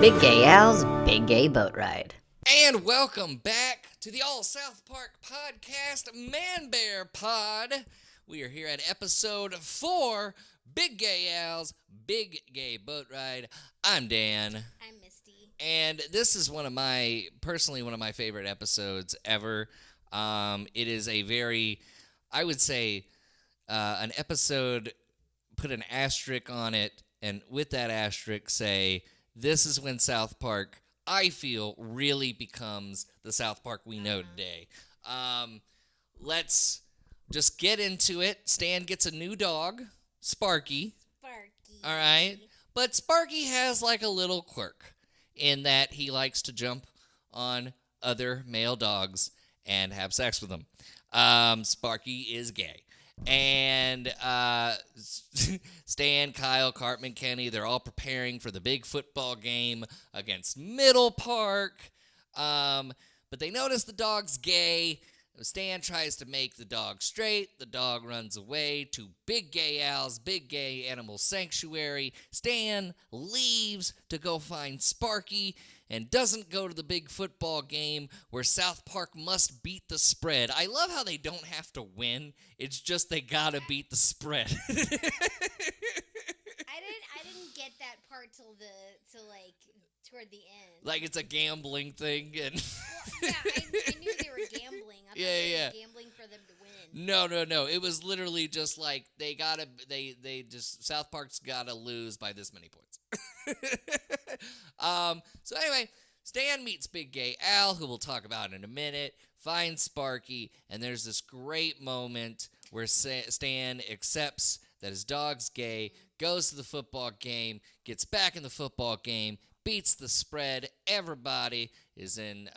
Big Gay Al's Big Gay Boat Ride. And welcome back to the All South Park podcast, ManBearPod. We are here at episode 4, Big Gay Al's Big Gay Boat Ride. I'm Dan. I'm Misty. And this is personally one of my favorite episodes ever. It is a very, I would say, an episode, put an asterisk on it, and with that asterisk say, this is when South Park, I feel, really becomes the South Park we know today. Let's just get into it. Stan gets a new dog, Sparky. All right. But Sparky has like a little quirk in that he likes to jump on other male dogs and have sex with them. Sparky is gay. And Stan, Kyle, Cartman, Kenny, they're all preparing for the big football game against Middle Park. But they notice the dog's gay. Stan tries to make the dog straight. The dog runs away to Big Gay Al's Big Gay Animal Sanctuary. Stan leaves to go find Sparky and doesn't go to the big football game where South Park must beat the spread. I love how they don't have to win. It's just they gotta beat the spread. I didn't get that part till toward the end. Like it's a gambling thing. And Well, I knew they were gambling. I thought they were gambling for them to win. No. It was literally just like South Park's gotta lose by this many points. So anyway, Stan meets Big Gay Al, who we'll talk about in a minute, finds Sparky, and there's this great moment where Stan accepts that his dog's gay, goes to the football game, gets back in the football game, beats the spread. Everybody is in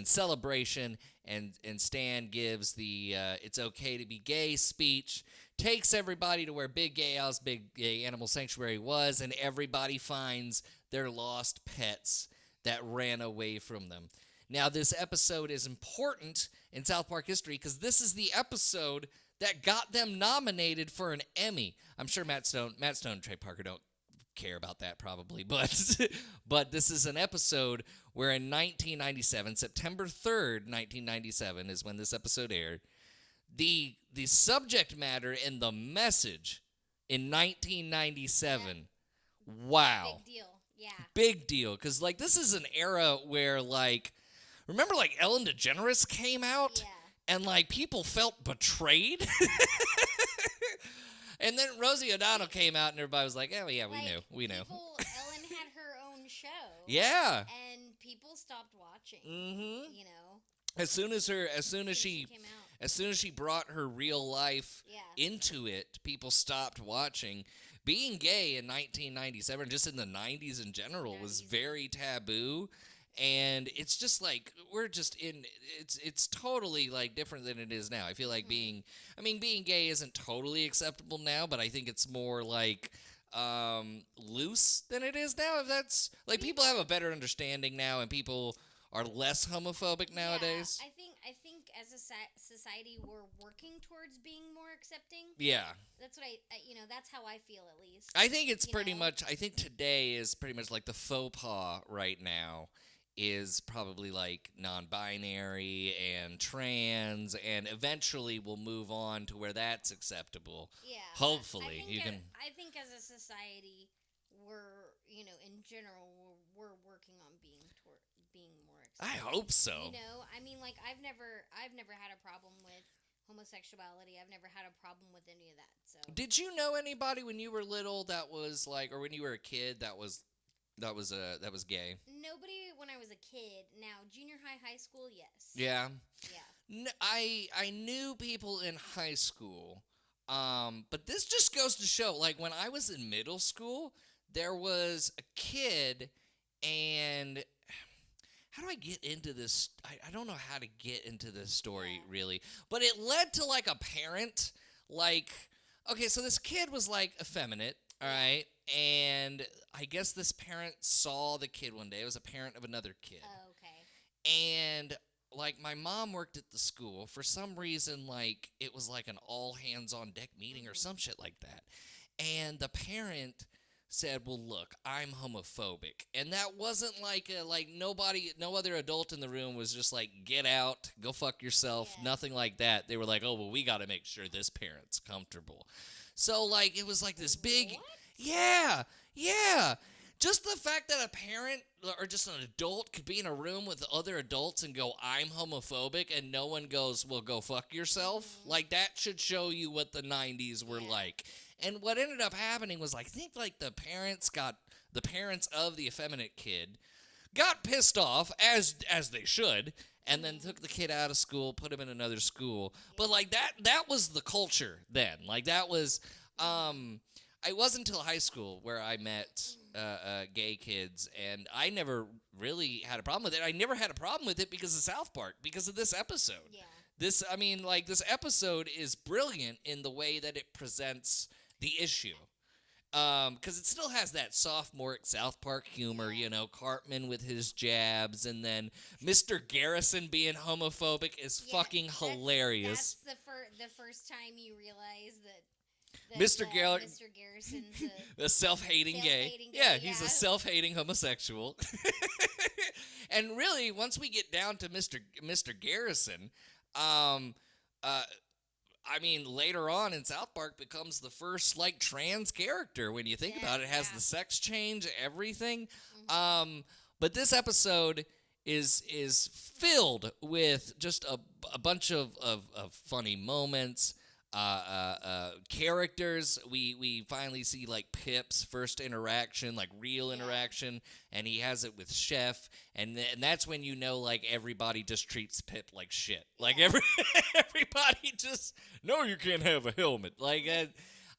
celebration, and Stan gives the "It's okay to be gay" speech. Takes everybody to where Big Gay Al's Big Gay Animal Sanctuary was, and everybody finds their lost pets that ran away from them. Now, this episode is important in South Park history because this is the episode that got them nominated for an Emmy. I'm sure Matt Stone and Trey Parker don't care about that probably, but this is an episode where in 1997, September 3rd, 1997 is when this episode aired. The subject matter and the message in 1997, wow. Big deal, yeah. Big deal, because, like, this is an era where, like, remember, like, Ellen DeGeneres came out? Yeah. And, like, people felt betrayed? And then Rosie O'Donnell came out, and everybody was like, oh, yeah, we knew. Ellen had her own show. Yeah. And people stopped watching, Mm-hmm. you know. As soon as she came out. As soon as she brought her real life into it, people stopped watching. Being gay in 1997, just in the 90s in general, was very taboo. And it's just like, it's totally like different than it is now. I feel like being gay isn't totally acceptable now, but I think it's more like loose than it is now. If that's, like, people have a better understanding now, and people are less homophobic nowadays. Yeah, I think as a society we're working towards being more accepting. Yeah. That's what that's how I feel, at least. I think it's pretty much, I think today is pretty much like the faux pas right now is probably like non-binary and trans, and eventually we'll move on to where that's acceptable. Yeah. Hopefully. I think as a society we're, in general we're working on being more accepting. I hope so. I mean, like, I've never had a problem with homosexuality. I've never had a problem with any of that. So, did you know anybody when you were little that was like, or when you were a kid that was gay? Nobody when I was a kid. Now, junior high school, yes. Yeah. Yeah. I knew people in high school, but this just goes to show, like, when I was in middle school, there was a kid, and how do I get into this? I don't know how to get into this story, really. But it led to, like, a parent, like, okay, so this kid was, like, effeminate, all right? And I guess this parent saw the kid one day. It was a parent of another kid. Oh, okay. And, like, my mom worked at the school. For some reason, like, it was like an all-hands-on-deck meeting or some shit like that. And the parent said, "Well, look, I'm homophobic," and that wasn't like no other adult in the room was just like, "Get out, go fuck yourself," Yeah. nothing like that. They were like, "Oh, well, we got to make sure this parent's comfortable." So like it was like this big, What? yeah, yeah. Just the fact that a parent or just an adult could be in a room with other adults and go, "I'm homophobic," and no one goes, "Well, go fuck yourself." Like that should show you what the '90s were Yeah. like. And what ended up happening was, I think, like the parents of the effeminate kid got pissed off as they should, and then took the kid out of school, put him in another school. But like that was the culture then. Like that was it wasn't until high school where I met gay kids, and I never really had a problem with it. I never had a problem with it because of South Park, because of this episode. Yeah. This episode is brilliant in the way that it presents the issue. Because it still has that sophomoric South Park humor, you know, Cartman with his jabs, and then Mr. Garrison being homophobic is Yeah, fucking hilarious. That's the first time you realize that Mr. Mr. Garrison's a self-hating gay. self-hating gay, Yeah, he's yeah. a self-hating homosexual. And really, once we get down to Mr. Garrison, I mean, later on in South Park becomes the first like trans character when you think Yeah, about it. It has yeah. the sex change, everything. But this episode is filled with just a bunch of funny moments. Characters. We finally see like Pip's first interaction, like real Yeah. interaction, and he has it with Chef, and that's when you know like everybody just treats Pip like shit. Like Yeah. everybody just no, you can't have a helmet. Like,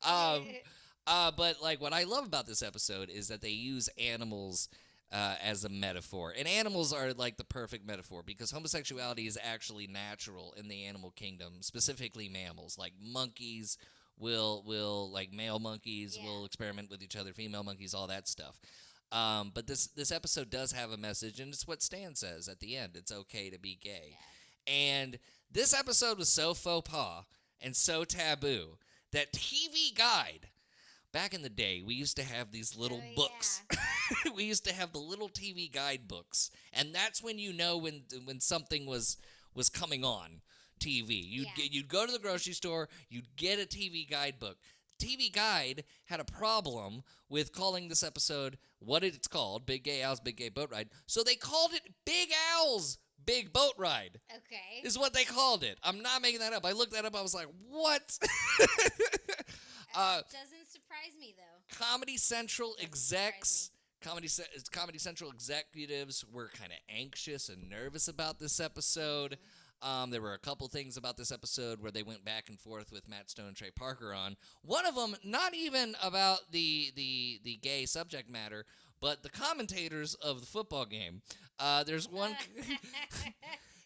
but like what I love about this episode is that they use animals as a metaphor. And animals are like the perfect metaphor because homosexuality is actually natural in the animal kingdom, specifically mammals. Like monkeys will like male monkeys Yeah. will experiment with each other, female monkeys, all that stuff. But this episode does have a message, and it's what Stan says at the end. It's okay to be gay. Yeah. And this episode was so faux pas and so taboo that TV Guide, back in the day, we used to have these little Oh, books. We used to have the little TV Guide books, and that's when you know when something was coming on TV. You'd go to the grocery store, you'd get a TV Guide book. TV Guide had a problem with calling this episode what it's called, Big Gay Owl's Big Gay Boat Ride. So they called it Big Owl's Big Boat Ride. Okay. Is what they called it. I'm not making that up. I looked that up. I was like, what? Doesn't surprise me though. Comedy Central Doesn't execs, Comedy Central executives were kind of anxious and nervous about this episode. There were a couple things about this episode where they went back and forth with Matt Stone and Trey Parker on. One of them, not even about the gay subject matter, but the commentators of the football game. There's one.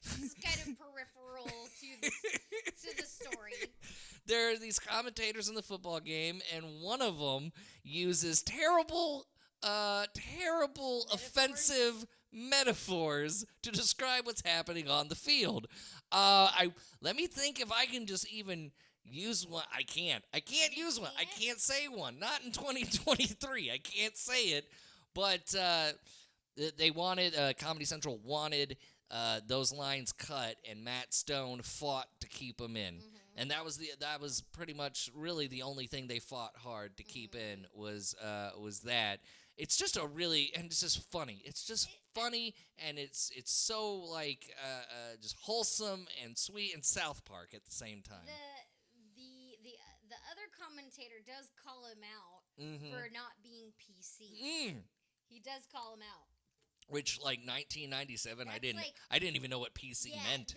This is kind of peripheral to the story. There are these commentators in the football game, and one of them uses terrible, offensive metaphors to describe what's happening on the field. Let me think if I can just even use one. I can't use one. I can't say one. Not in 2023. I can't say it. But they wanted Comedy Central wanted those lines cut, and Matt Stone fought to keep them in. And that was pretty much really the only thing they fought hard to keep in was that. It's just and it's just funny. It's just funny, and it's so like just wholesome and sweet, and South Park at the same time. The other commentator does call him out Mm-hmm. for not being PC. He does call him out. Which, like 1997, That's I didn't even know what PC meant.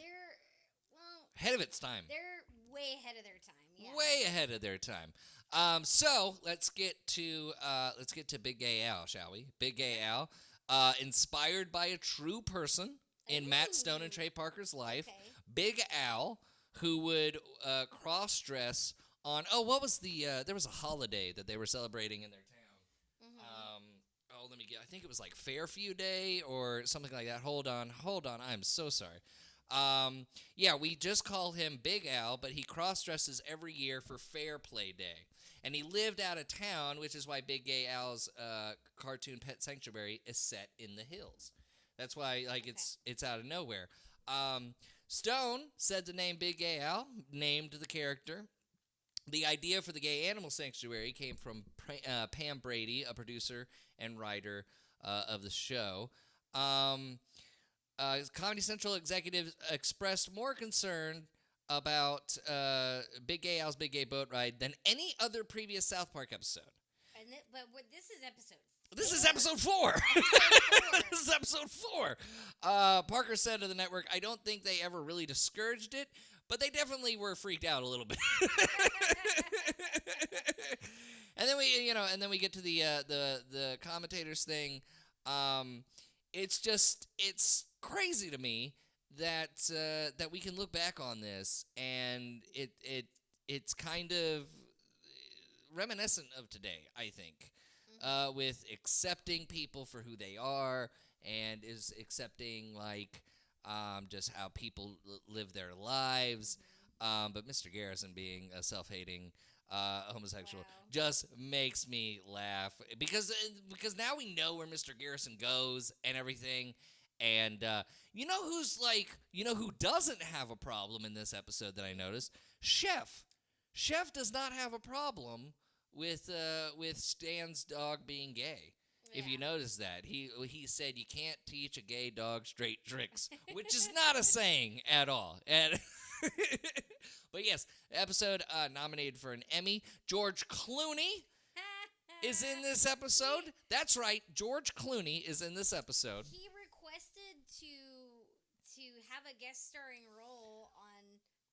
Well, Ahead of its time. they're way ahead of their time. Yeah. Way ahead of their time. So let's get to Big Gay Al, shall we? Big Gay Al, inspired by a true person in Matt Stone and Trey Parker's life. Okay. Big Al, who would cross-dress on. Oh, what was there was a holiday that they were celebrating in their town. Let me get. I think it was like Fairview Day or something like that. Hold on. I'm so sorry. Yeah, we just call him Big Al, but he cross-dresses every year for Fair Play Day. And he lived out of town, which is why Big Gay Al's cartoon pet sanctuary is set in the hills. That's why, like, it's out of nowhere. Stone said the name Big Gay Al, named the character. The idea for the gay animal sanctuary came from Pam Brady, a producer and writer of the show. Comedy Central executives expressed more concern about Big Gay Al's Big Gay Boat Ride than any other previous South Park episode. This is episode. This is episode 4. This is episode 4. Parker said to the network, "I don't think they ever really discouraged it, but they definitely were freaked out a little bit." And then we get to the commentators thing. It's crazy to me that we can look back on this and it's kind of reminiscent of today, I think. With accepting people for who they are and is accepting just how people live their lives. But Mr. Garrison being a self-hating homosexual just makes me laugh because now we know where Mr. Garrison goes and everything. And you know who doesn't have a problem in this episode that I noticed? Chef. Chef does not have a problem with Stan's dog being gay. Yeah. If you notice that, he said you can't teach a gay dog straight tricks, which is not a saying at all. And but yes, episode nominated for an Emmy. George Clooney is in this episode. That's right, George Clooney is in this episode. He requested to have a guest starring role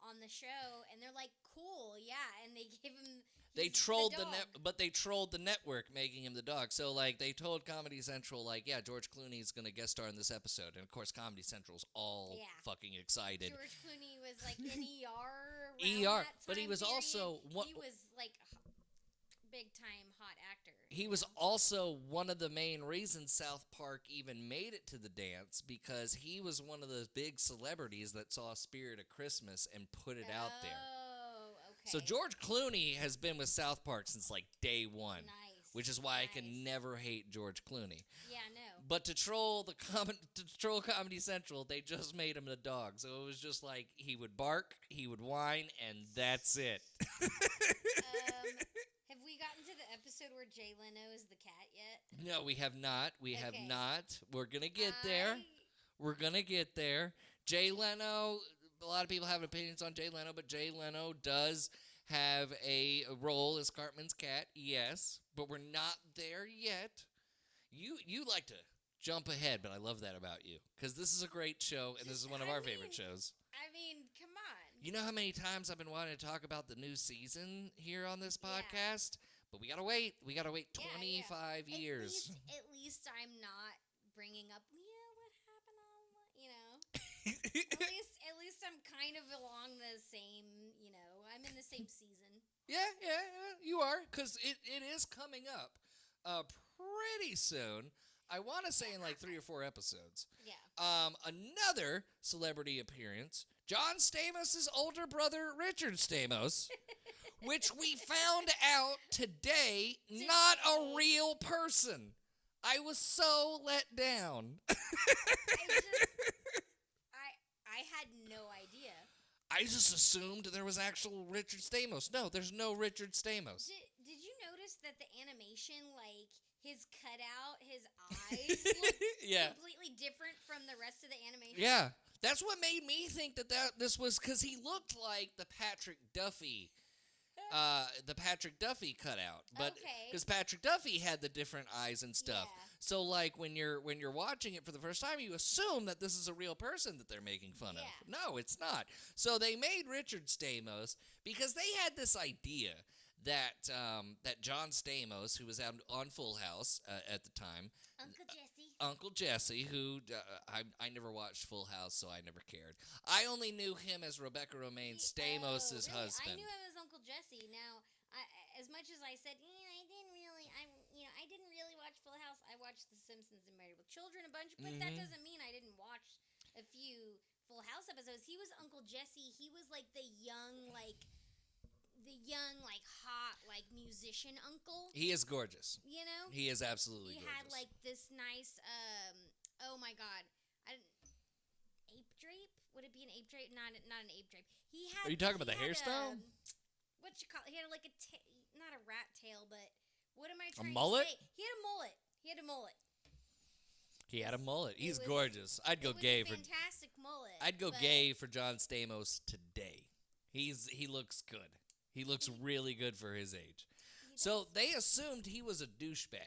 on the show, and they're like, "Cool, yeah," and they gave him. They trolled but they trolled the network, making him the dog. So, they told Comedy Central, yeah, George Clooney's going to guest star in this episode. And, of course, Comedy Central's all fucking excited. George Clooney was, in ER ER, but he was also... He was, big-time hot actor. He was also one of the main reasons South Park even made it to the dance, because he was one of those big celebrities that saw Spirit of Christmas and put it out there. So George Clooney has been with South Park since day one, which is why I can never hate George Clooney. Yeah, no. But to troll Comedy Central, they just made him a dog. So it was just he would bark, he would whine, and that's it. Have we gotten to the episode where Jay Leno is the cat yet? No, we have not. We have not. We're gonna get there. We're gonna get there. Jay Leno. A lot of people have opinions on Jay Leno, but Jay Leno does have a role as Cartman's cat, yes, but we're not there yet. You like to jump ahead, but I love that about you, because this is a great show, and this is one of our favorite shows. I mean, come on. You know how many times I've been wanting to talk about the new season here on this podcast? But we gotta wait. We gotta wait 25 years. At least I'm not bringing up, what happened at least I'm kind of along the same, I'm in the same season. Yeah, you are, because it is coming up pretty soon. I want to say in 3 or 4 episodes. Yeah. Another celebrity appearance, John Stamos' older brother, Richard Stamos, which we found out today, not a real person. I was so let down. I had no idea. I just assumed there was actual Richard Stamos. No, there's no Richard Stamos. Did you notice that the animation, his cutout, his eyes looked completely different from the rest of the animation? Yeah. That's what made me think that this was, because he looked like the Patrick Duffy cutout, but because Patrick Duffy had the different eyes and stuff. Yeah. So when you're watching it for the first time, you assume that this is a real person that they're making fun of. No, it's not. So they made Richard Stamos because they had this idea that John Stamos, who was on Full House at the time, Uncle Jesse, who I never watched Full House, so I never cared. I only knew him as Rebecca Romaine Stamos' husband. I knew him as Uncle Jesse. Now, as much as I said, I didn't really watch Full House. I watched The Simpsons and Married with Children a bunch, but that doesn't mean I didn't watch a few Full House episodes, he was Uncle Jesse. He was like the young, hot, like musician uncle. He is gorgeous. You know, He is absolutely he gorgeous. had like this nice, oh my god, ape drape? Would it be an ape drape? Not an ape drape. He had. Are you talking about the hairstyle? What you call? He had like not a rat tail, but what am I trying mullet? to say? He had a mullet. He had a mullet. He had a mullet. He's was- gorgeous. I'd go It was gay a for. fantastic mullet. I'd go but gay for John Stamos today. He looks good. He looks really good for his age. he So does. they assumed he was a douchebag,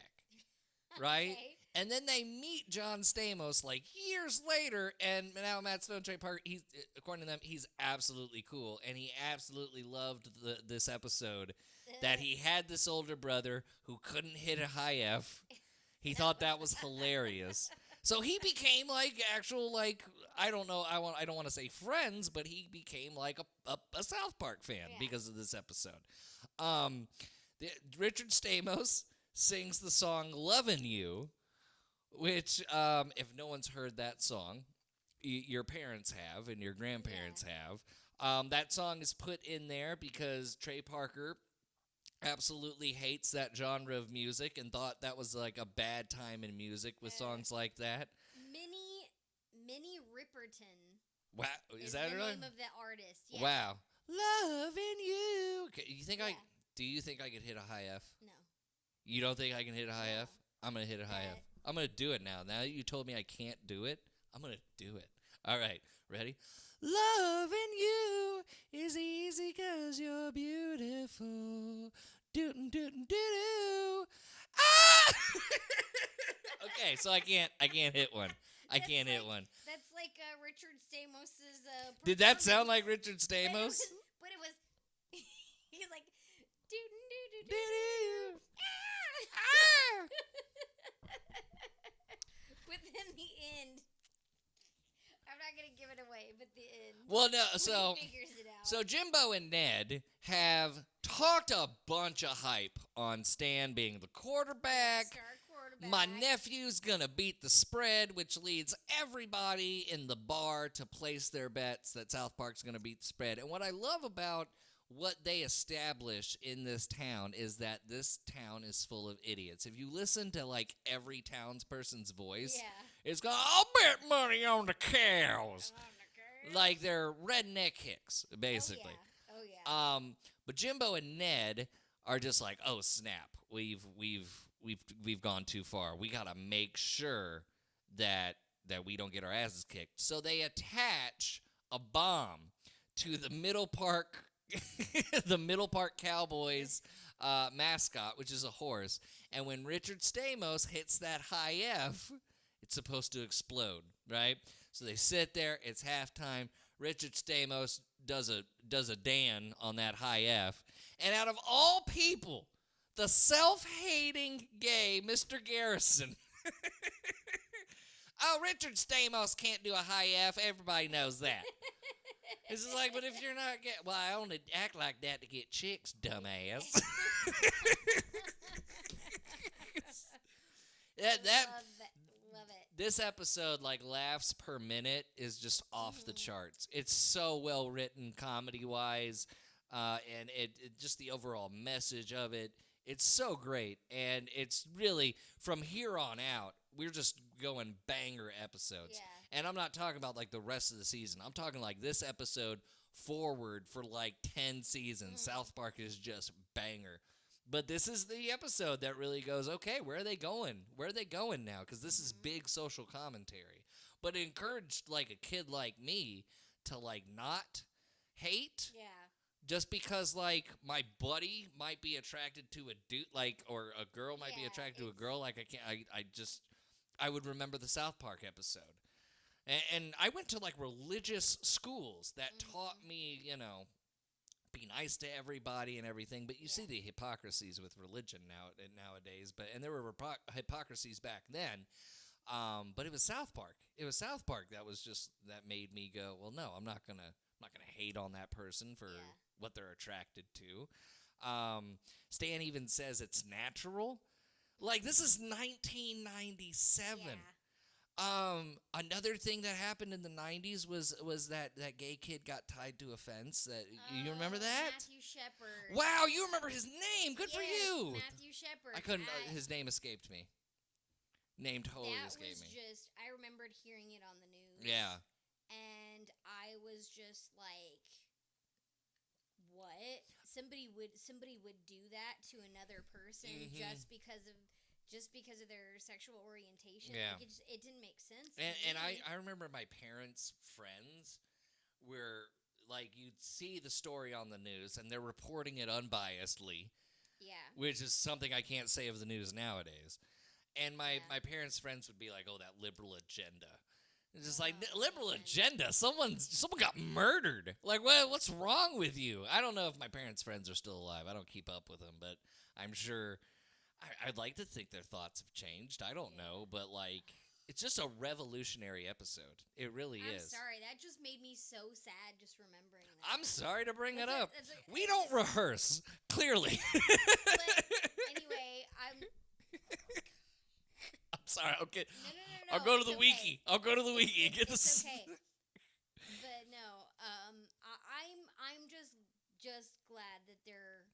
right? Okay. And then they meet John Stamos like years later, and now Matt Stone, Trey Parker, he's, according to them, he's absolutely cool, and he absolutely loved this episode that he had this older brother who couldn't hit a high F. He thought that was hilarious. So he became like actual like I don't know I don't want to say friends, but he became like a South Park fan because of this episode. Richard Stamos sings the song "Lovin' You," which if no one's heard that song, your parents have and your grandparents have. That song is put in there because Trey Parker absolutely hates that genre of music and thought that was like a bad time in music with songs like that. Minnie Ripperton. Wow, is that the right? name of the artist? Yeah. Wow, loving you. Okay, you think Yeah. Do you think I could hit a high F? No. You don't think I can hit a high No. F? I'm gonna hit a high F. I'm gonna do it now. Now that you told me I can't do it, I'm gonna do it. All right, ready? Loving you is easy 'cause you're beautiful. Dootin' dootin' doo. Ah! Okay, so I can't hit one. I can't hit one. That's like Richard Stamos's. Did that sound like performance. Richard Stamos? But it was. He's like. Doo doo doo doo. Doo-doo. Ah! But then the end. I'm not gonna give it away, but the end. Well, no. when So, he figures it out. so Jimbo and Ned have talked a bunch of hype on Stan being the quarterback. Star quarterback. My nephew's gonna beat the spread, which leads everybody in the bar to place their bets that South Park's gonna beat the spread. And what I love about what they establish in this town is that this town is full of idiots. If you listen to like every townsperson's voice, Yeah. it's going, I'll bet money on the cows. On the curve. Like they're redneck hicks, basically. Oh yeah. But Jimbo and Ned are just like, oh snap, we've gone too far. We gotta make sure that we don't get our asses kicked. So they attach a bomb to the Middle Park the Middle Park Cowboys mascot, which is a horse. And when Richard Stamos hits that high F, it's supposed to explode, right? So they sit there. It's halftime. Richard Stamos does a Dan on that high F. And out of all people, the self-hating gay Mr. Garrison. Oh, Richard Stamos can't do a high F. Everybody knows that. It's just like, but if you're not gay, well, I only act like that to get chicks, dumbass. Love it. This episode, like, laughs per minute is just off the charts. It's so well written, comedy wise, and it just the overall message of it. It's so great, and it's really from here on out. We're just going banger episodes. Yeah. And I'm not talking about, like, the rest of the season. I'm talking, like, this episode forward for, like, 10 seasons. South Park is just banger. But this is the episode that really goes, okay, where are they going? Where are they going now? Because this is big social commentary. But it encouraged, like, a kid like me to, like, not hate. Yeah. Just because, like, my buddy might be attracted to a dude, like, or a girl might be Yeah, attracted to a girl. Like, I would remember the South Park episode. And I went to, like, religious schools that taught me, you know, be nice to everybody and everything. But you see the hypocrisies with religion nowadays. And there were hypocrisies back then. But it was South Park. It was South Park that made me go, well, no, I'm not gonna hate on that person for what they're attracted to. Stan even says it's natural. Like, this is 1997. Another thing that happened in the 90s was that gay kid got tied to a fence. That you remember that? Matthew Shepard. Wow, you remember his name. Good for you. Matthew Shepard. I couldn't his name escaped me. Name totally that escaped was me. just I remembered hearing it on the news. Yeah. And I was just like, what? Somebody would do that to another person just because of their sexual orientation. Yeah. Like it didn't make sense. And I remember my parents' friends were like, you'd see the story on the news and they're reporting it unbiasedly. Yeah. Which is something I can't say of the news nowadays. And my parents' friends would be like, oh, that liberal agenda. It's just like, liberal agenda? Someone got murdered. Like, what's wrong with you? I don't know if my parents' friends are still alive. I don't keep up with them, but I'm sure I'd like to think their thoughts have changed. I don't know, but like, it's just a revolutionary episode. It really is. I'm sorry. That just made me so sad just remembering that. I'm sorry to bring it up. That's We don't rehearse, clearly. But anyway, I'm sorry. Okay. No. I'll go to the okay. wiki. I'll go to the wiki and get this. Okay. But no, I'm just glad that they're,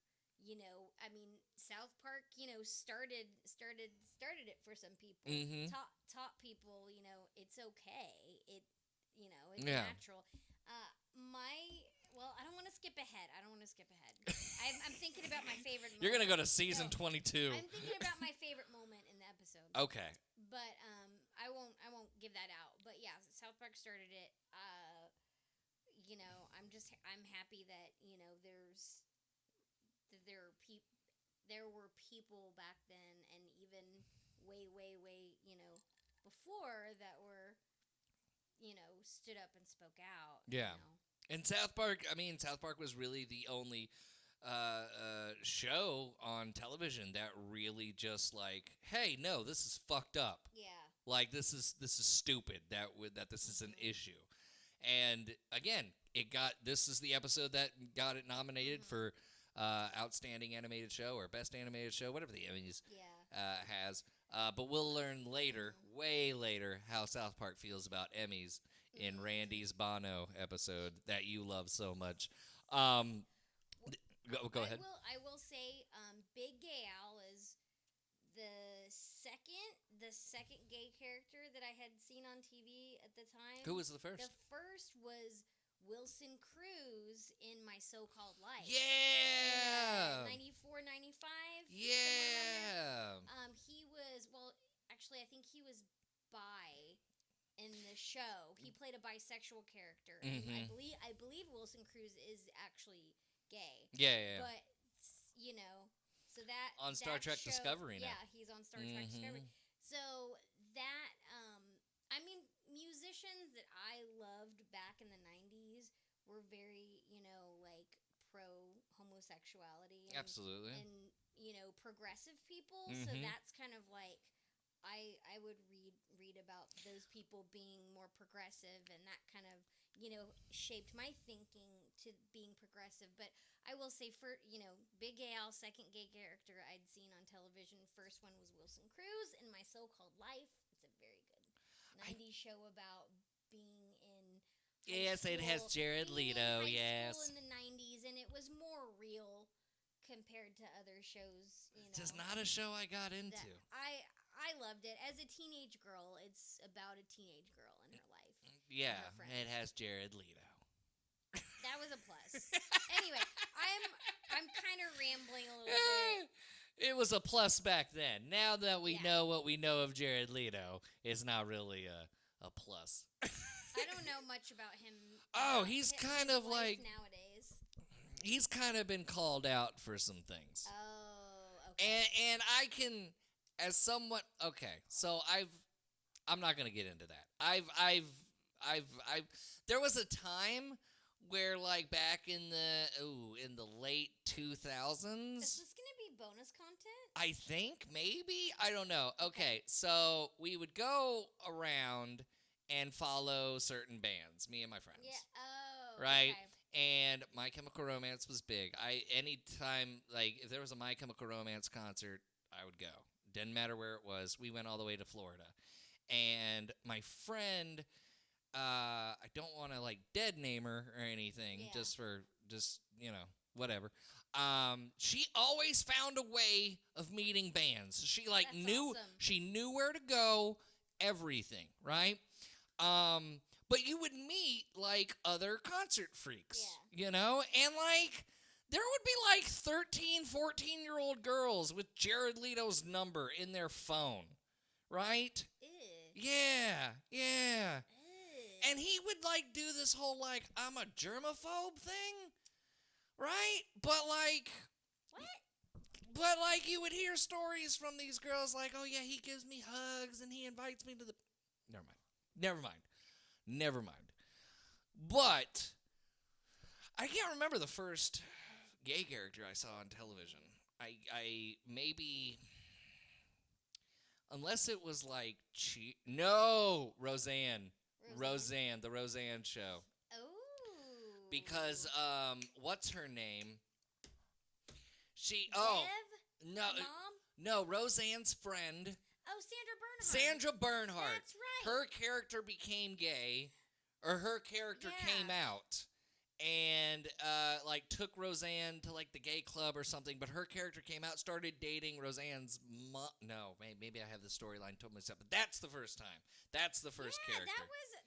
I mean, South Park, started it for some people. Mm-hmm. Taught people, it's okay. It's Yeah. natural. Well, I don't want to skip ahead. I'm thinking about my favorite moment. You're going to go to season 22. I'm thinking about my favorite moment in the episode. Okay. But I won't give that out. But yeah, South Park started it. I'm happy that there were people back then, and even way before that were stood up and spoke out. Yeah. And South Park was really the only show on television that really just like, hey, no, this is fucked up. Yeah. Like this is stupid that this is an issue. And again, this is the episode that got it nominated for outstanding animated show or best animated show, whatever the Emmys has. But we'll learn later, way later, how South Park feels about Emmys in Randy's Bono episode that you love so much. Go ahead. I will say, Big Gay Al is the second gay character that I had seen on TV at the time. Who was the first? The first was Wilson Cruz in My So-Called Life. Yeah. 94, 95. Yeah. He was, actually, I think he was bi in the show. He played a bisexual character. Mm-hmm. And I believe Wilson Cruz is actually gay. Yeah. But so that on Star Trek show, Discovery now. Yeah, he's on Star Trek Discovery. So that musicians that I loved back in the 90s were very, like pro homosexuality. Absolutely. And progressive people. So that's kind of like I would read about those people being more progressive, and that kind of shaped my thinking to being progressive. But I will say, for Big Gay Al, second gay character I'd seen on television. First one was Wilson Cruz in My So-Called Life. It's a very good 90s show about being in yes, it has Jared Leto. Yes, school in the 90s, and it was more real compared to other shows. It's just not a show I got into. I loved it. As a teenage girl, it's about a teenage girl in her life. Yeah, it has Jared Leto. That was a plus. Anyway, I'm kind of rambling a little bit. It was a plus back then. Now that we know what we know of Jared Leto, it's not really a plus. I don't know much about him. He's kind of like nowadays. He's kind of been called out for some things. Oh, okay. And I can, as somewhat, okay. So I'm not gonna get into that. There was a time where, like, back in the late 2000s. Is this gonna be bonus content? I think, maybe? I don't know. Okay, so we would go around and follow certain bands, me and my friends. Yeah. Oh. Right? Okay. And My Chemical Romance was big. Anytime, like, if there was a My Chemical Romance concert, I would go. Didn't matter where it was. We went all the way to Florida. And my friend, I don't want to like dead name her or anything, just whatever. She always found a way of meeting bands. She like That's knew awesome. she knew where to go, everything, right? But you would meet like other concert freaks, and like there would be like 13, 14-year-old girls with Jared Leto's number in their phone, right? Ew. Yeah. Ew. And he would like do this whole like I'm a germaphobe thing, right? But like you would hear stories from these girls like, oh yeah, he gives me hugs and he invites me to the Never mind. But I can't remember the first gay character I saw on television. I maybe, unless it was like Roseanne, the Roseanne show. Oh. Because what's her name? Bev? No, Roseanne's friend. Oh, Sandra Bernhard. That's right. Her character became gay, or her character came out, and like took Roseanne to like the gay club or something. But her character came out, started dating Roseanne's mom. No, maybe I have the storyline told myself, but that's the first time. That's the first character.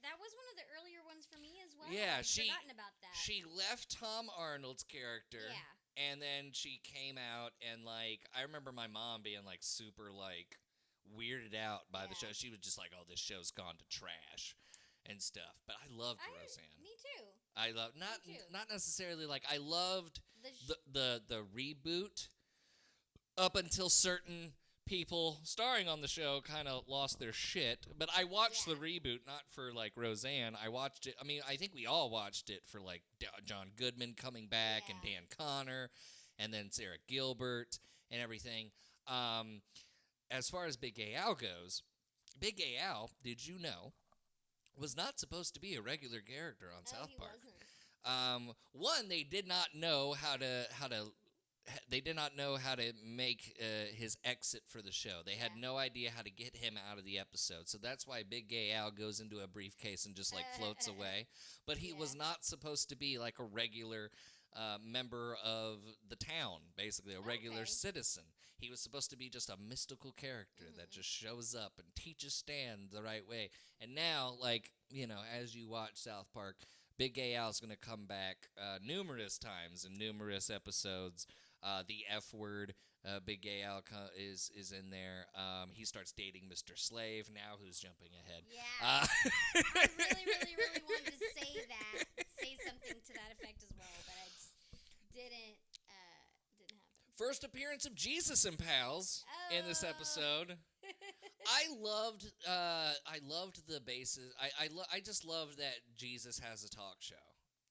That was one of the earlier ones for me as well. Yeah, I'd forgotten about that. She left Tom Arnold's character. Yeah. And then she came out, and like I remember my mom being like super like weirded out by the show. She was just like, "Oh, this show's gone to trash," and stuff. But I loved Roseanne. Me too. I love not necessarily like I loved the reboot up until certain people starring on the show kind of lost their shit. But I watched the reboot not for like Roseanne. I watched it. I mean, I think we all watched it for like John Goodman coming back and Dan Connor, and then Sarah Gilbert and everything. As far as Big Gay Al goes, Big Gay Al, did you know, was not supposed to be a regular character on South Park. One, they did not know how to make his exit for the show. They had no idea how to get him out of the episode. So that's why Big Gay Al goes into a briefcase and just like floats away. But he was not supposed to be like a regular member of the town, basically a regular citizen. He was supposed to be just a mystical character that just shows up and teaches Stan the right way. And now, like, as you watch South Park, Big Gay Al's going to come back numerous times in numerous episodes. The F word, Big Gay Al is in there. He starts dating Mr. Slave now, who's jumping ahead. Yeah. I really wanted to say something to that effect as well, but I just didn't happen. First appearance of Jesus and Pals in this episode. I loved the basis. I just loved that Jesus has a talk show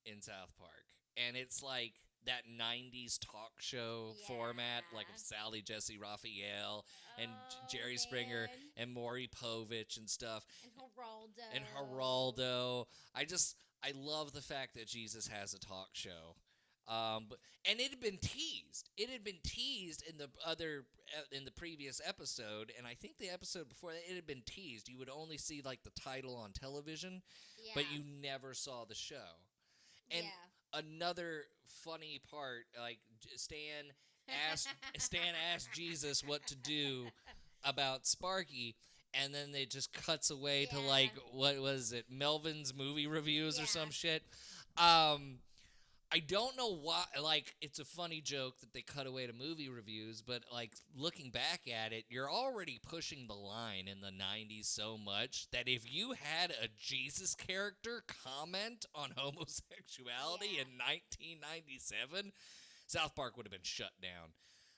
in South Park, and it's like that 90s talk show format, like of Sally Jesse Raphael and Jerry Springer and Maury Povich and stuff. And Geraldo. I love the fact that Jesus has a talk show. And it had been teased. It had been teased in the previous episode, and I think the episode before that, it had been teased. You would only see like the title on television, but you never saw the show. And another funny part, like Stan asked Jesus what to do about Sparky, and then it just cuts away to like, what was it, Melvin's movie reviews or some shit. I don't know why, like, it's a funny joke that they cut away to movie reviews, but, like, looking back at it, you're already pushing the line in the 90s so much that if you had a Jesus character comment on homosexuality in 1997, South Park would have been shut down.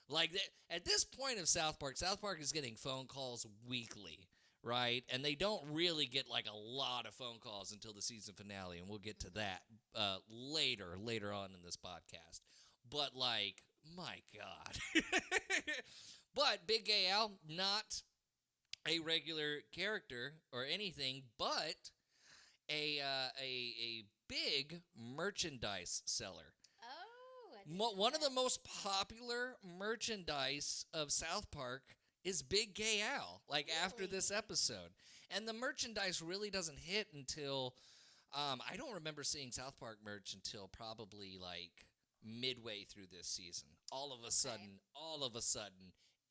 Like, at this point of South Park is getting phone calls weekly, right? And they don't really get like a lot of phone calls until the season finale, and we'll get to that later on in this podcast. But like, my God. But Big Gay Al, not a regular character or anything, but a big merchandise seller. One of the most popular merchandise of South Park is Big Gay Al, like after this Really? episode. And the merchandise really doesn't hit until I don't remember seeing South Park merch until probably like midway through this season. All of a sudden,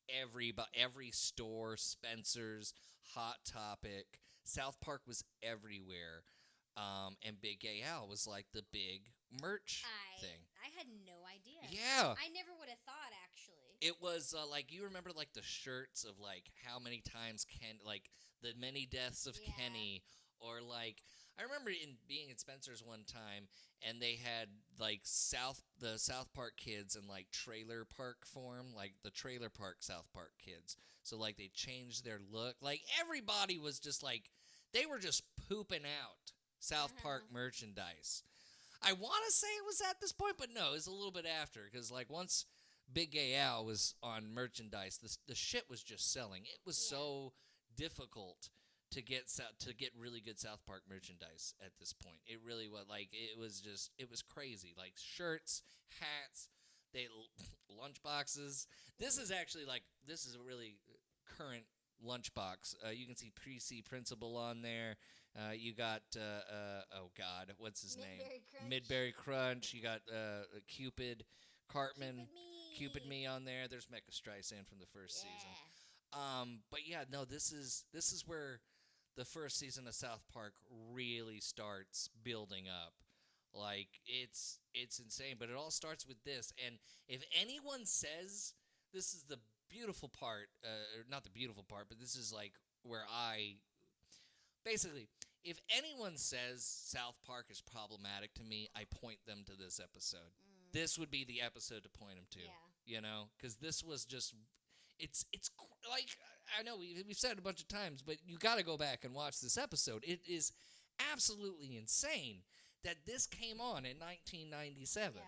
every store, Spencer's, Hot Topic, South Park was everywhere. And Big Gay Al was like the big merch thing. I had no idea. Yeah. I never would have thought, actually. It was like, you remember like the shirts of like how many times like the many deaths of Yeah. Kenny, or like I remember being in Spencer's one time and they had like the South Park kids in like trailer park form, like the trailer park South Park kids. So like they changed their look. Like everybody was just like they were just pooping out South Park merchandise. I want to say it was at this point, but no, it was a little bit after, because like once Big Gay Al was on merchandise, the shit was just selling. It was so difficult to get really good South Park merchandise at this point. It really was it was crazy. Like shirts, hats, lunch boxes. This is actually this is a really current lunchbox. You can see PC Principal on there. You got oh God, what's his name? Midberry Crunch. You got Cupid Cartman. Cupid Me on there. There's Mecha Streisand from the first season. But yeah, no, this is where the first season of South Park really starts building up. Like it's insane, but it all starts with this. And if anyone says this is the beautiful part, or not the beautiful part, but this is like where basically, if anyone says South Park is problematic to me, I point them to this episode. This would be the episode to point them to, you know, because this was just, it's like, I know we've said it a bunch of times, but you got to go back and watch this episode. It is absolutely insane that this came on in 1997.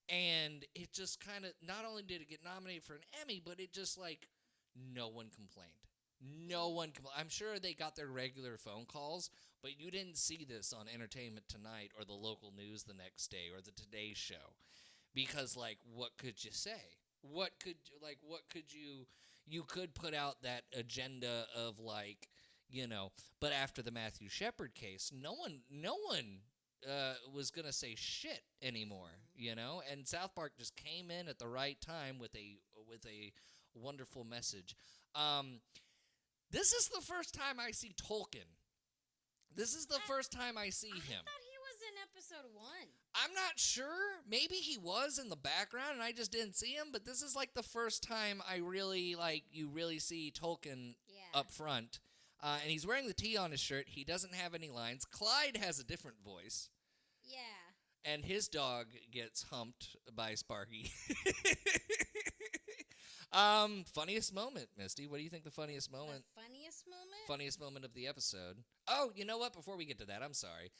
And it just kind of, not only did it get nominated for an Emmy, but it just like, no one complained. I'm sure they got their regular phone calls, but you didn't see this on Entertainment Tonight or the local news the next day or the Today Show, because like, what could you say? You could put out that agenda of like, you know, but after the Matthew Shepard case, no one was gonna say shit anymore, you know, and South Park just came in at the right time with a wonderful message. This is the first time I see Tolkien. This is the first time I see him. I thought he was in episode 1. I'm not sure. Maybe he was in the background and I just didn't see him, but this is like the first time I really you really see Tolkien up front. And he's wearing the T on his shirt. He doesn't have any lines. Clyde has a different voice. Yeah. And his dog gets humped by Sparky. Funniest moment, Misty. What do you think the funniest moment? The funniest moment? Funniest moment of the episode. Oh, you know what? Before we get to that, I'm sorry.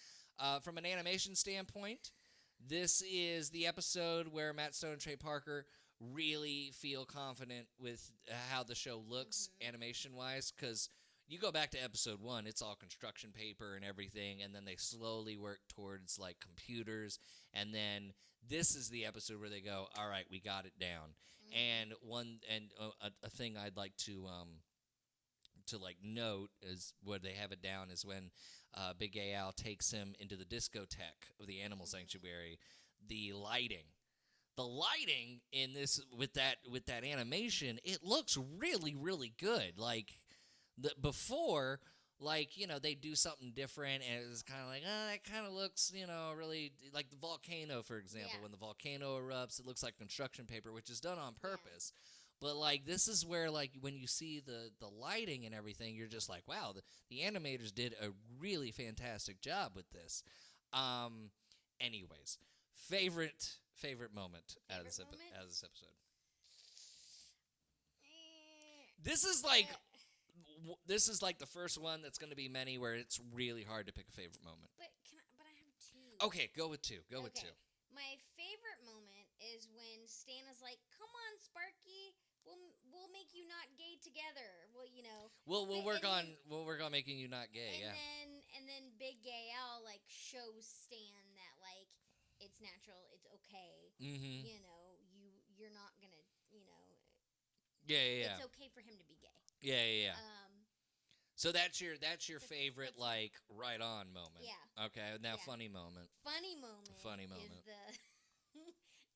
From an animation standpoint, this is the episode where Matt Stone and Trey Parker really feel confident with how the show looks animation-wise, because you go back to episode 1, it's all construction paper and everything, and then they slowly work towards like computers, and then this is the episode where they go, all right, we got it down. And a thing I'd like to like note is where they have it down is when Big Gay Al takes him into the discotheque of the animal sanctuary. The lighting in this with that animation, it looks really, really good. Like before, like, you know, they do something different and it's kind of like, that kind of looks, you know, really like the volcano, for example. When the volcano erupts, it looks like construction paper, which is done on purpose. But like, this is where like when you see the lighting and everything, you're just like, wow, the animators did a really fantastic job with this. Anyways, favorite moment out of this episode. This is like the first one that's going to be many where it's really hard to pick a favorite moment. But I have 2. Okay, go with 2. Go with 2. My favorite moment is when Stan is like, "Come on, Sparky, we'll make you not gay together." Well, you know. We'll work on making you not gay. And then Big Gay Al like shows Stan that like it's natural, it's okay. You know, you're not gonna, you know. Yeah. It's okay for him to be gay. Yeah. So that's your favorite that's like right on moment. Yeah. Okay. Now Yeah. funny moment. Funny moment. Is the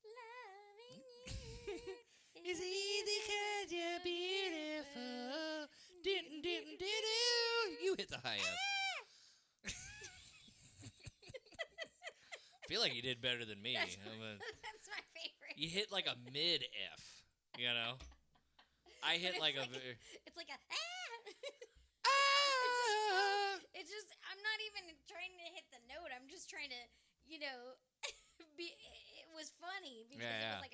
loving you is easy 'cause you're beautiful. You hit the high F. I feel like you did better than me. That's my favorite. You hit like a mid F, you know? I hit like a... It's like a Ah! It's just I'm not even trying to hit the note. I'm just trying to, it was funny because it was like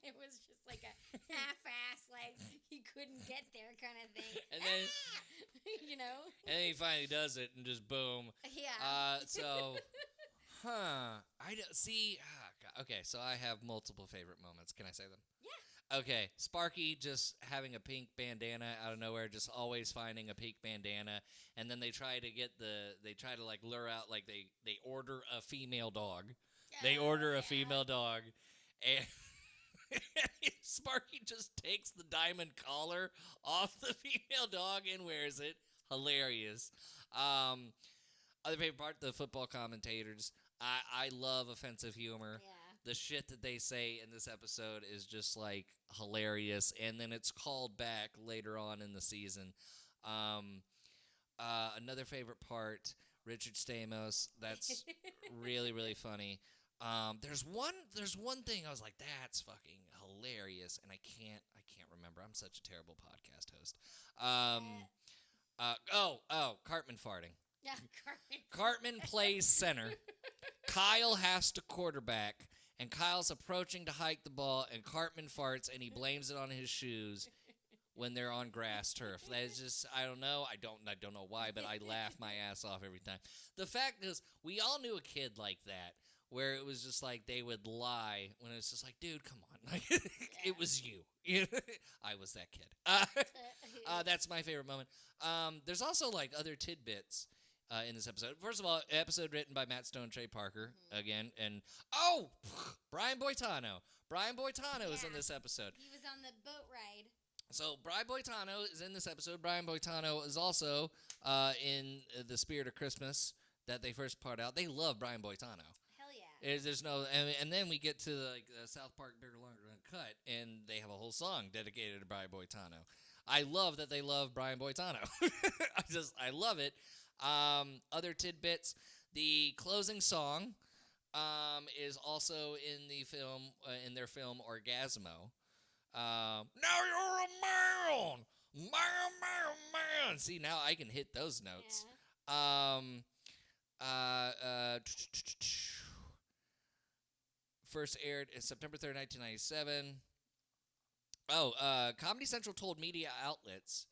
it was just like a half-ass, like he couldn't get there kind of thing. And then, And then he finally does it and just boom. Yeah. I don't see. Okay, so I have multiple favorite moments. Can I say them? Yeah. Okay, Sparky just having a pink bandana out of nowhere, just always finding a pink bandana, and then they try to like lure out, like they order a female dog. They order a female dog, and Sparky just takes the diamond collar off the female dog and wears it. Hilarious. Other favorite part, the football commentators. I love offensive humor. Yeah. The shit that they say in this episode is just like hilarious, and then it's called back later on in the season. Another favorite part, Richard Stamos. That's really, really funny. There's one thing I was like, that's fucking hilarious, and I can't remember. I'm such a terrible podcast host. Cartman farting. Yeah, Cartman plays center. Kyle has to quarterback, and Kyle's approaching to hike the ball, and Cartman farts, and he blames it on his shoes when they're on grass turf. That is just, I don't know. I don't know why, but I laugh my ass off every time. The fact is, we all knew a kid like that, where it was just like they would lie when it's just like, dude, come on. Like, it was you. I was that kid. That's my favorite moment. There's also like other tidbits in this episode. First of all, episode written by Matt Stone, Trey Parker, again, and Brian Boitano. Brian Boitano is in this episode. He was on the boat ride. So Brian Boitano is in this episode. Brian Boitano is also in The Spirit of Christmas that they first part out. They love Brian Boitano. Hell yeah. There's no, and then we get to the South Park Bigger, Longer, Uncut, and they have a whole song dedicated to Brian Boitano. I love that they love Brian Boitano. I love it. Other tidbits: the closing song is also in the film, in their film Orgasmo. Now you're a man. See, now I can hit those notes. Yeah. First aired September 3rd, 1997. Comedy Central told media outlets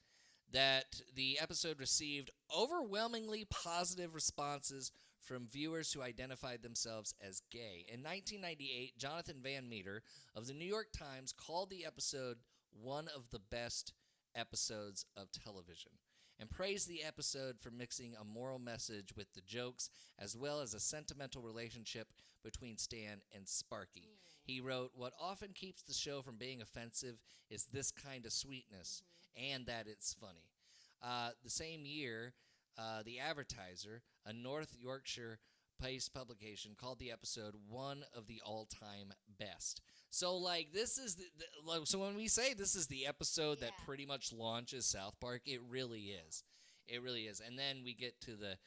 that the episode received overwhelmingly positive responses from viewers who identified themselves as gay. In 1998, Jonathan Van Meter of the New York Times called the episode one of the best episodes of television and praised the episode for mixing a moral message with the jokes as well as a sentimental relationship between Stan and Sparky. He wrote, "What often keeps the show from being offensive is this kind of sweetness and that it's funny." The same year, The Advertiser, a North Yorkshire-based publication, called the episode one of the all-time best. So, like, this is so when we say this is the episode that pretty much launches South Park, it really is. It really is. And then we get to the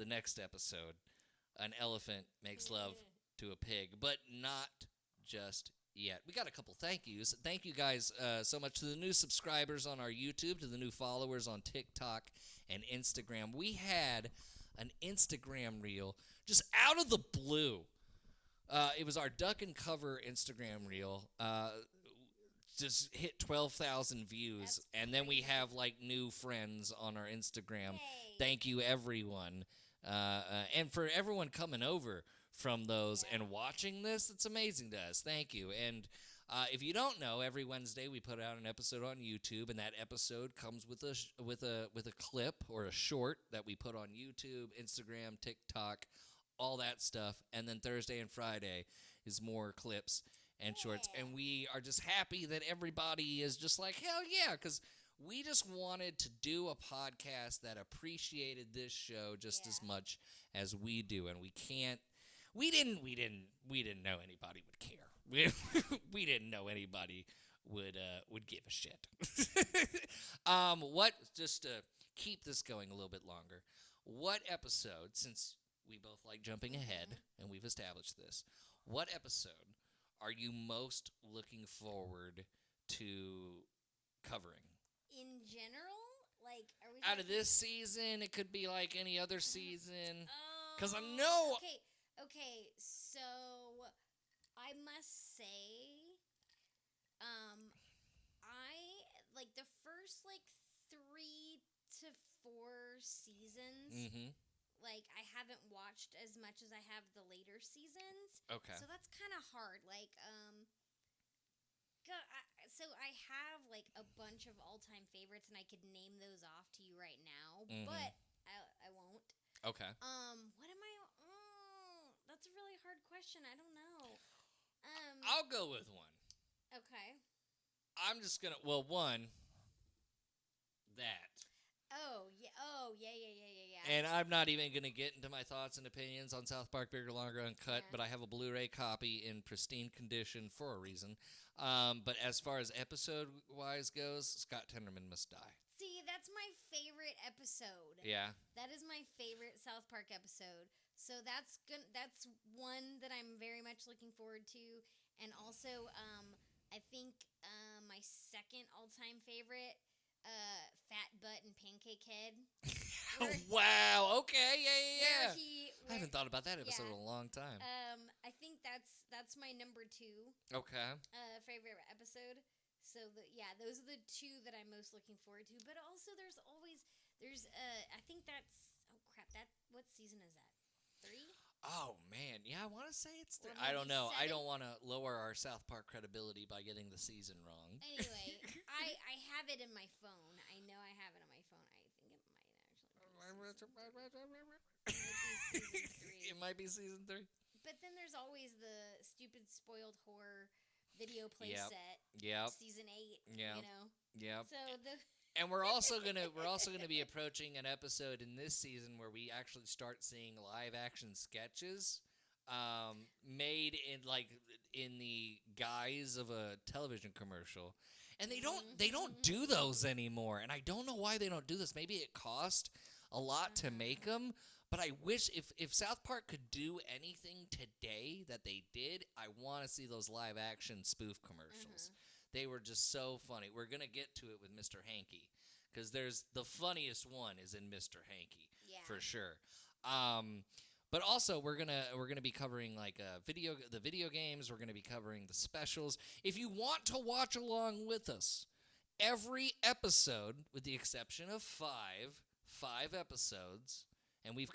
next episode. An elephant makes love to a pig, but not just yet. We got a couple thank yous. Thank you guys so much to the new subscribers on our YouTube, to the new followers on TikTok and Instagram. We had an Instagram reel just out of the blue. It was our duck and cover Instagram reel. Just hit 12,000 views. And then we have like new friends on our Instagram. Yay. Thank you, everyone. And for everyone coming over from those and watching this, it's amazing to us. Thank you. And if you don't know, every Wednesday we put out an episode on YouTube, and that episode comes with a clip or a short that we put on YouTube, Instagram, TikTok, all that stuff. And then Thursday and Friday is more clips and shorts. Yeah. And we are just happy that everybody is just like, hell yeah, because we just wanted to do a podcast that appreciated this show just as much as we do, and we didn't know anybody would care. We didn't know anybody would give a shit. What just to keep this going a little bit longer? What episode, since we both like jumping ahead and we've established this, what episode are you most looking forward to covering? In general, like, are we Out of talking- this season, it could be like any other season. Oh, 'Cause I know- Okay. So I must say, I like the first like 3 to 4 seasons. Mm-hmm. Like, I haven't watched as much as I have the later seasons. Okay. So that's kind of hard. Like, so I have like a bunch of all-time favorites, and I could name those off to you right now, but I won't. Okay. What am I? Oh, that's a really hard question. I don't know. I'll go with one. Okay. I'm just gonna. Well, one. That. Oh yeah. And I'm not even going to get into my thoughts and opinions on South Park Bigger, Longer, Uncut, but I have a Blu-ray copy in pristine condition for a reason. But as far as episode-wise goes, Scott Tenorman Must Die. See, that's my favorite episode. Yeah. That is my favorite South Park episode. So that's one that I'm very much looking forward to. And also, I think my second all-time favorite, Fat Butt and Pancake Head. Wow. Okay. Yeah. I haven't thought about that episode in a long time. I think that's my number 2. Okay. Favorite episode. So those are the 2 that I'm most looking forward to. But also, there's I think that's what season is that? 3? Oh man, yeah, I want to say it's 3. Or I don't maybe know. I 7? don't want to lower our South Park credibility by getting the season wrong. Anyway, I have it in my phone. I know I have it on my phone. I think it might actually be season 3. It might be season 3. But then there's always the stupid spoiled horror video play set. Yep. Season 8. Yep. You know. Yep. So And we're also gonna be approaching an episode in this season where we actually start seeing live action sketches, made in the guise of a television commercial, and they don't do those anymore. And I don't know why they don't do this. Maybe it cost a lot to make them. But I wish if South Park could do anything today that they did, I want to see those live action spoof commercials. They were just so funny. We're going to get to it with Mr. Hanky, because there's the funniest one is in Mr. Hanky, for sure. But also we're gonna be covering the video games. We're gonna be covering the specials. If you want to watch along with us, every episode, with the exception of five episodes, and we've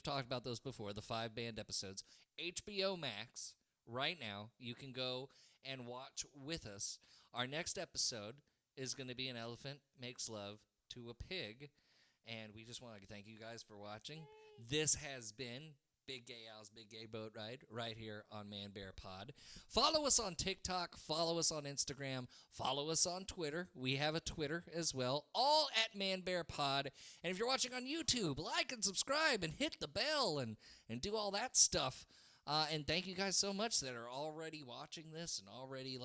talked about those before, the 5 band episodes, HBO Max. Right now, you can go and watch with us. Our next episode is going to be An Elephant Makes Love to a Pig, and we just want to thank you guys for watching. Yay. This has been Big Gay Al's Big Gay Boat Ride right here on ManBearPod. Follow us on TikTok, follow us on Instagram, follow us on Twitter. We have a Twitter as well, all at ManBearPod. And if you're watching on YouTube, like and subscribe and hit the bell and do all that stuff. And thank you guys so much that are already watching this and already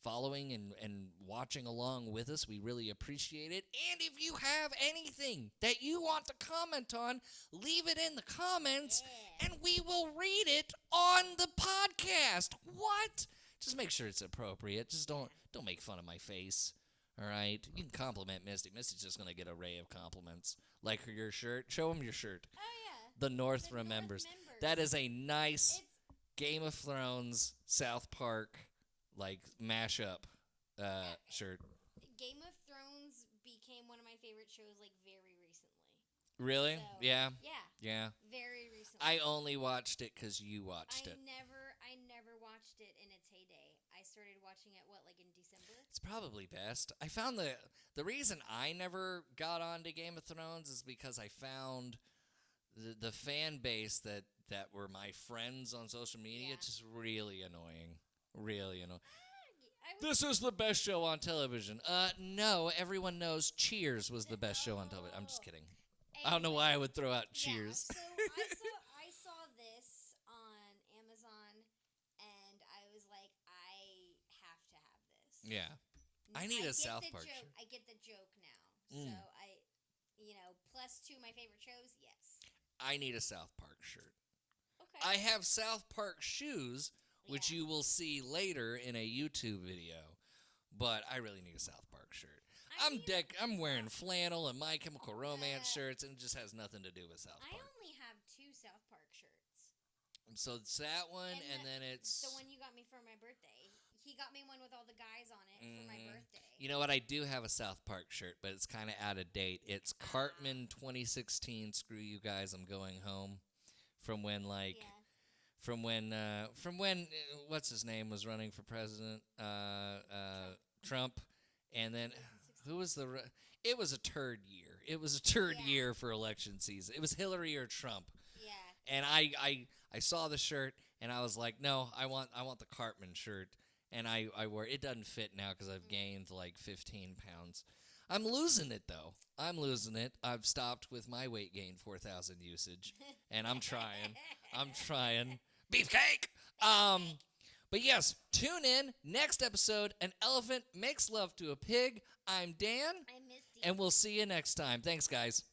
following and watching along with us. We really appreciate it. And if you have anything that you want to comment on, leave it in the comments and we will read it on the podcast. What? Just make sure it's appropriate. Just don't make fun of my face. All right? You can compliment Misty. Misty's just going to get an array of compliments. Like your shirt. Show them your shirt. Oh, yeah. The North Remembers. That is a nice Game of Thrones, South Park, mashup shirt. Game of Thrones became one of my favorite shows, very recently. Really? So, Yeah. Yeah. Very recently. I only watched it because you watched it. I never watched it in its heyday. I started watching it, in December? It's probably best. I found the reason I never got onto Game of Thrones is because I found the fan base that were my friends on social media just really annoying. Real, I would, This is the best show on television. No, everyone knows Cheers was the best show on television. I'm just kidding. I don't know why I would throw out Cheers. Yeah, so I saw this on Amazon, and I was like, I have to have this. Yeah. I need a get South the Park joke. shirt. I get the joke now. Mm. So plus two my favorite shows. Yes. I need a South Park shirt. Okay. I have South Park shoes, which Yeah. you will see later in a YouTube video, but I really need a South Park shirt. I'm wearing flannel and My Chemical Romance shirts, and it just has nothing to do with South I Park. only have two South Park shirts. So it's that one, and then it's the one you got me for my birthday. He got me one with all the guys on it for my birthday. You know what? I do have a South Park shirt, but it's kind of out of date. It's Cartman 2016. Screw you guys, I'm going home. From when what's his name was running for president? Trump. And then who was it was a turd year. It was a turd year for election season. It was Hillary or Trump. Yeah. And I saw the shirt and I was like, no, I want the Cartman shirt. And I wore it. Doesn't fit now because I've gained like 15 pounds. I'm losing it though. I'm losing it. I've stopped with my weight gain 4,000 usage, and I'm trying. Beefcake. But yes, tune in next episode. An elephant makes love to a pig. I'm Dan, I'm Misty. and we'll see you next time. Thanks, guys.